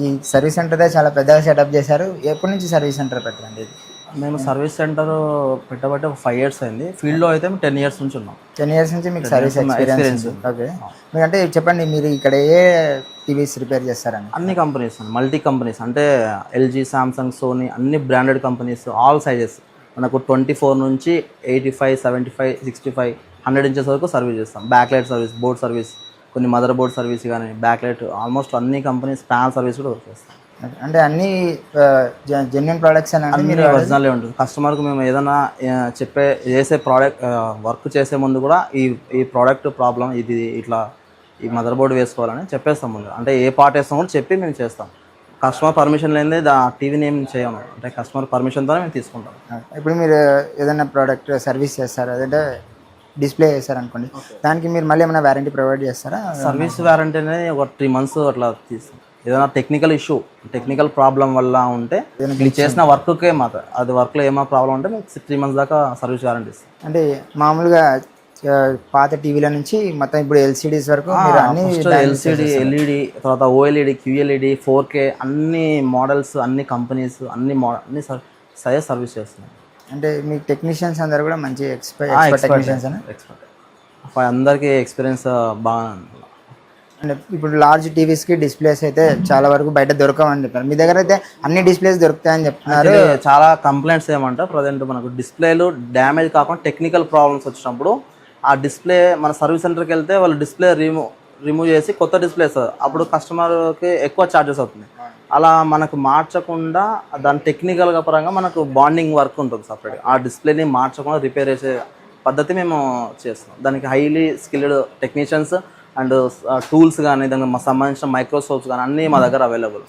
ఈ service centre చాలా పెద్దగా సెటప్ చేశారు. ఎప్పటి నుంచి సర్వీస్ సెంటర్ పెట్టండి ఇది? మేము సర్వీస్ సెంటర్ పెట్టబట్టి ఒక 5 ఇయర్స్ అయింది. ఫీల్డ్లో అయితే మేము 10 ఇయర్స్ నుంచి ఉన్నాం. 10 ఇయర్స్ నుంచి మీకు సర్వీస్ ఎక్స్పీరియన్స్ ఉంది. ఓకే. మీరు అంటే చెప్పండి, మీరు ఇక్కడ ఏ టీవీస్ రిపేర్ చేస్తారండి? అన్ని కంపెనీస్ అండి, మల్టీ కంపెనీస్ అంటే ఎల్జీ, సామ్సంగ్, సోనీ అన్ని బ్రాండెడ్ కంపెనీస్, ఆల్ సైజెస్. మనకు 24 నుంచి 85, 75, 65, 100 ఇంచెస్ వరకు సర్వీస్ చేస్తాం. Back light service, board service, కొన్ని మదర్ బోర్డ్ సర్వీస్ కానీ, బ్యాక్ లైట్ ఆల్మోస్ట్ అన్ని కంపెనీస్ ప్యానల్ సర్వీస్ కూడా వర్క్ చేస్తాం. అంటే అన్ని జెన్యున్ ప్రోడక్ట్స్ అని అన్ని ఒరిజినలే ఉంటుంది. కస్టమర్కి మేము ఏదైనా చేసే ప్రోడక్ట్ వర్క్ చేసే ముందు కూడా ఈ ప్రోడక్ట్ ప్రాబ్లం ఇది, ఇట్లా ఈ మదర్ బోర్డ్ వేసుకోవాలని చెప్పేస్తాం ముందు. అంటే ఏ పార్ట్ వేస్తాం కూడా చెప్పి మేము చేస్తాం. కస్టమర్ పర్మిషన్ లేనిదే టీవీని ఏం చేయము. అంటే కస్టమర్ పర్మిషన్తోనే మేము తీసుకుంటాం. ఇప్పుడు మీరు ఏదైనా ప్రోడక్ట్ సర్వీస్ చేస్తారు, అదంటే డిస్ప్లే చేస్తారు అనుకోండి, దానికి మీరు మళ్ళీ ఏమైనా వారంటీ ప్రొవైడ్ చేస్తారా? సర్వీస్ వారంటీ అనేది ఒక 3 months అట్లా తీస్తాం. ఏదైనా టెక్నికల్ ప్రాబ్లం వల్ల ఉంటే మీరు చేసిన వర్క్కే మాత్రం, అది వర్క్లో ఏమైనా ప్రాబ్లం ఉంటే మీకు 3 months దాకా సర్వీస్ వారంటీ ఇస్తాం. అంటే మామూలుగా పాత టీవీల నుంచి మొత్తం ఇప్పుడు ఎల్సిడీస్ వరకు మీరు అన్ని ఎల్సిడి, ఎల్ఈడి, తర్వాత ఓఎల్ఈడి, క్యూఎల్ఈడి, 4K అన్ని మోడల్స్, అన్ని కంపెనీస్, అన్ని సైజ్ సర్వీస్ చేస్తున్నాం. అంటే మీ టెక్నీషియన్స్ అందరు కూడా మంచి ఎక్స్పర్ట్ టెక్నీషియన్స్ అని? అందరికీ ఎక్స్పీరియన్స్ బాగా. అంటే ఇప్పుడు లార్జ్ టీవీస్కి డిస్ప్లేస్ అయితే చాలా వరకు బయట దొరకవని చెప్పారు. మీ దగ్గర అయితే అన్ని డిస్ప్లేస్ దొరుకుతాయని చెప్తున్నారు. చాలా కంప్లైంట్స్ ఏమంటే ప్రజెంట్ మనకు డిస్ప్లేలు డ్యామేజ్ కాకుండా టెక్నికల్ ప్రాబ్లమ్స్ వచ్చినప్పుడు ఆ డిస్ప్లే మన సర్వీస్ సెంటర్కి వెళ్తే వాళ్ళు డిస్ప్లే రిమూవ్ చేసి కొత్త డిస్ప్లే ఇస్తారు. అప్పుడు కస్టమర్కి ఎక్కువ ఛార్జెస్ అవుతుంది. అలా మనకు మార్చకుండా దాని టెక్నికల్గా పరంగా మనకు బాండింగ్ వర్క్ ఉంటుంది సపరేట్. ఆ డిస్ప్లేని మార్చకుండా రిపేర్ చేసే పద్ధతి మేము చేస్తాం. దానికి highly skilled technicians and tools కానీ, దానికి సంబంధించిన మైక్రోస్కోప్స్ కానీ అన్నీ మా దగ్గర అవైలబుల్.